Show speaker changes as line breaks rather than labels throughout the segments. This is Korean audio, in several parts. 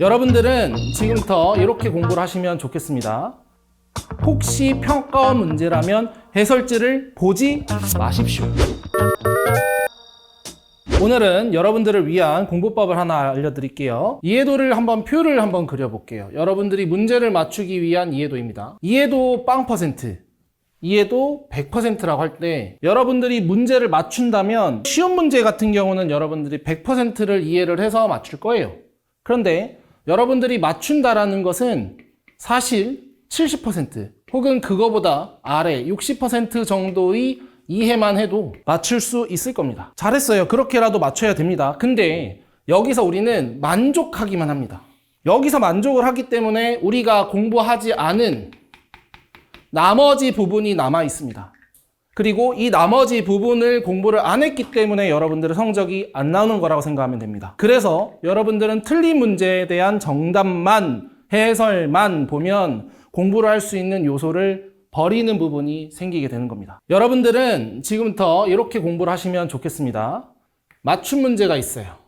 여러분들은 지금부터 이렇게 공부를 하시면 좋겠습니다. 혹시 평가원 문제라면 해설지를 보지 마십시오. 오늘은 여러분들을 위한 공부법을 하나 알려드릴게요. 이해도를 표를 한번 그려볼게요. 여러분들이 문제를 맞추기 위한 이해도입니다. 이해도 빵 퍼센트, 이해도 100%라고 할 때 여러분들이 문제를 맞춘다면 시험 문제 같은 경우는 여러분들이 100%를 이해를 해서 맞출 거예요. 그런데 여러분들이 맞춘다라는 것은 사실 70% 혹은 그거보다 아래 60% 정도의 이해만 해도 맞출 수 있을 겁니다. 잘했어요. 그렇게라도 맞춰야 됩니다. 근데 여기서 우리는 만족하기만 합니다. 여기서 만족을 하기 때문에 우리가 공부하지 않은 나머지 부분이 남아 있습니다. 그리고 이 나머지 부분을 공부를 안 했기 때문에 여러분들의 성적이 안 나오는 거라고 생각하면 됩니다. 그래서 여러분들은 틀린 문제에 대한 정답만, 해설만 보면 공부를 할 수 있는 요소를 버리는 부분이 생기게 되는 겁니다. 여러분들은 지금부터 이렇게 공부를 하시면 좋겠습니다. 맞춤 문제가 있어요.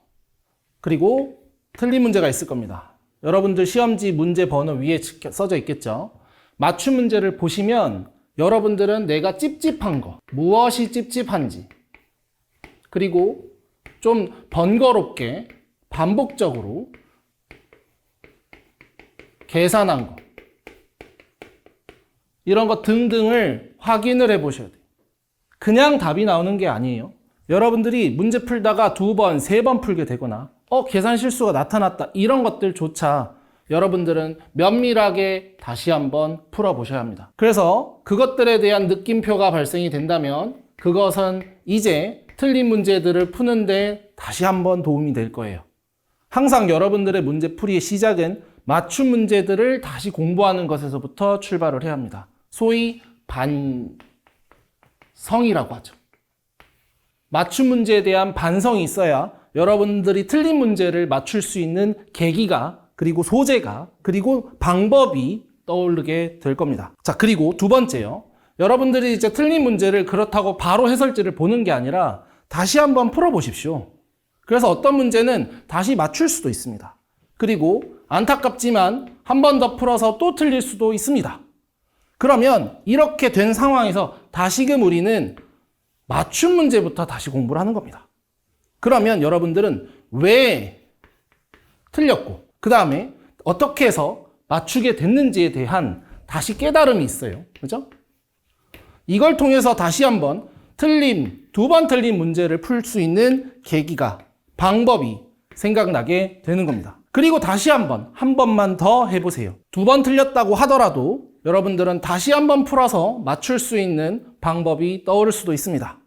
그리고 틀린 문제가 있을 겁니다. 여러분들 시험지 문제 번호 위에 써져 있겠죠. 맞춤 문제를 보시면 여러분들은 내가 찝찝한 거, 무엇이 찝찝한지, 그리고 좀 번거롭게 반복적으로 계산한 거, 이런 것 등등을 확인을 해 보셔야 돼요. 그냥 답이 나오는 게 아니에요. 여러분들이 문제 풀다가 2번, 3번 풀게 되거나 계산 실수가 나타났다, 이런 것들조차 여러분들은 면밀하게 다시 한번 풀어보셔야 합니다. 그래서 그것들에 대한 느낌표가 발생이 된다면 그것은 이제 틀린 문제들을 푸는데 다시 한번 도움이 될 거예요. 항상 여러분들의 문제풀이의 시작은 맞춤 문제들을 다시 공부하는 것에서부터 출발을 해야 합니다. 소위 반성이라고 하죠. 맞춤 문제에 대한 반성이 있어야 여러분들이 틀린 문제를 맞출 수 있는 계기가, 그리고 소재가, 그리고 방법이 떠오르게 될 겁니다. 자, 그리고 두 번째요. 여러분들이 이제 틀린 문제를 그렇다고 바로 해설지를 보는 게 아니라 다시 한번 풀어보십시오. 그래서 어떤 문제는 다시 맞출 수도 있습니다. 그리고 안타깝지만 한 번 더 풀어서 또 틀릴 수도 있습니다. 그러면 이렇게 된 상황에서 다시금 우리는 맞춤 문제부터 다시 공부를 하는 겁니다. 그러면 여러분들은 왜 틀렸고 그 다음에 어떻게 해서 맞추게 됐는지에 대한 다시 깨달음이 있어요. 그죠? 이걸 통해서 다시 한번 두 번 틀린 문제를 풀 수 있는 계기가, 방법이 생각나게 되는 겁니다. 그리고 다시 한 번만 더 해보세요. 2번 틀렸다고 하더라도 여러분들은 다시 한번 풀어서 맞출 수 있는 방법이 떠오를 수도 있습니다.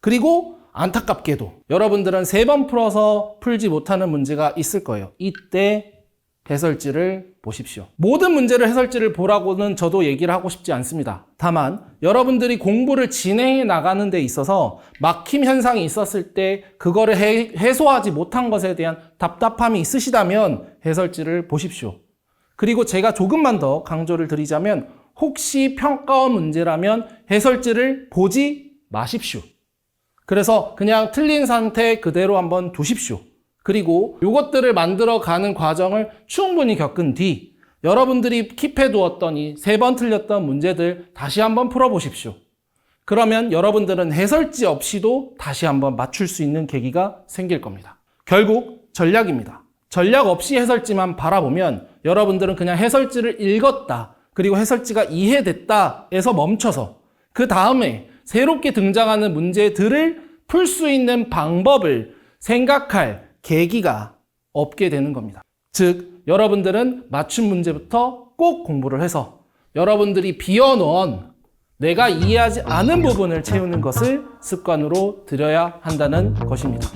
그리고 안타깝게도 여러분들은 3번 풀어서 풀지 못하는 문제가 있을 거예요. 이때 해설지를 보십시오. 모든 문제를 해설지를 보라고는 저도 얘기를 하고 싶지 않습니다. 다만 여러분들이 공부를 진행해 나가는 데 있어서 막힘 현상이 있었을 때 그거를 해소하지 못한 것에 대한 답답함이 있으시다면 해설지를 보십시오. 그리고 제가 조금만 더 강조를 드리자면 혹시 평가원 문제라면 해설지를 보지 마십시오. 그래서 그냥 틀린 상태 그대로 한번 두십시오. 그리고 이것들을 만들어가는 과정을 충분히 겪은 뒤 여러분들이 킵해 두었던 이 3번 틀렸던 문제들 다시 한번 풀어보십시오. 그러면 여러분들은 해설지 없이도 다시 한번 맞출 수 있는 계기가 생길 겁니다. 결국 전략입니다. 전략 없이 해설지만 바라보면 여러분들은 그냥 해설지를 읽었다, 그리고 해설지가 이해됐다 에서 멈춰서 그 다음에 새롭게 등장하는 문제들을 풀 수 있는 방법을 생각할 계기가 없게 되는 겁니다. 즉, 여러분들은 맞춤 문제부터 꼭 공부를 해서 여러분들이 비워놓은 내가 이해하지 않은 부분을 채우는 것을 습관으로 들여야 한다는 것입니다.